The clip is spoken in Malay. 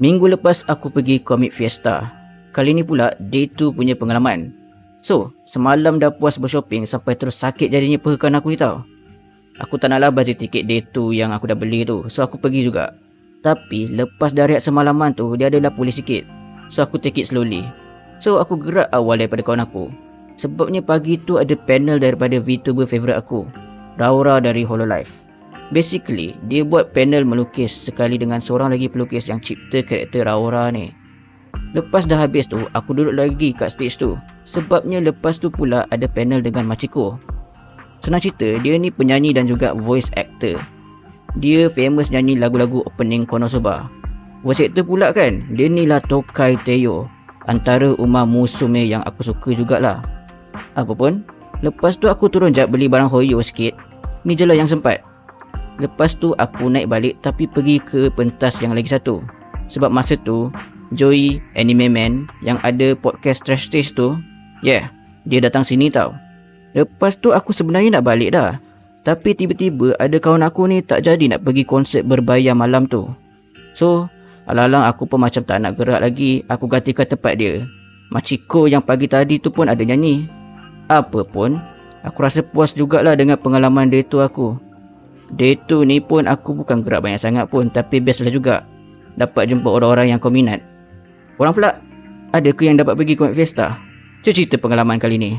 Minggu lepas aku pergi Comic Fiesta. Kali ni pula day 2 punya pengalaman. So, semalam dah puas bershopping sampai terus sakit jadinya perkan aku ni tau. Aku tak naklah bazir tiket day 2 yang aku dah beli tu. So aku pergi juga. Tapi lepas dah rehat semalaman tu, dia adalah pulih sikit. So aku take it slowly. So aku gerak awal daripada kawan aku. Sebabnya pagi tu ada panel daripada VTuber favourite aku, Raura dari Hololive. Basically, dia buat panel melukis sekali dengan seorang lagi pelukis yang cipta karakter Raura ni. Lepas dah habis tu, aku duduk lagi kat stage tu. Sebabnya lepas tu pula ada panel dengan Machiko. Senang cerita, dia ni penyanyi dan juga voice actor. Dia famous nyanyi lagu-lagu opening Konosuba. Voice actor pula kan, dia ni lah Tokai Teiyo, antara Uma Musume yang aku suka jugalah. Apapun, lepas tu aku turun jap beli barang Hoyo sikit. Ni je lah yang sempat. Lepas tu aku naik balik tapi pergi ke pentas yang lagi satu. Sebab masa tu Joey Anime Man yang ada podcast Trash Taste tu, dia datang sini tau. Lepas tu aku sebenarnya nak balik dah, tapi tiba-tiba ada kawan aku ni tak jadi nak pergi konsert berbayar malam tu. So alang-alang aku pun macam tak nak gerak lagi. Aku ganti ke tempat dia. Machiko yang pagi tadi tu pun ada nyanyi. Apa pun, aku rasa puas jugalah dengan pengalaman day tu aku. Day tu ni pun aku bukan gerak banyak sangat pun, tapi best lah juga. Dapat jumpa orang-orang yang kau minat. Orang pula, ada ke yang dapat pergi Comic Fiesta? Cerita pengalaman kali ni.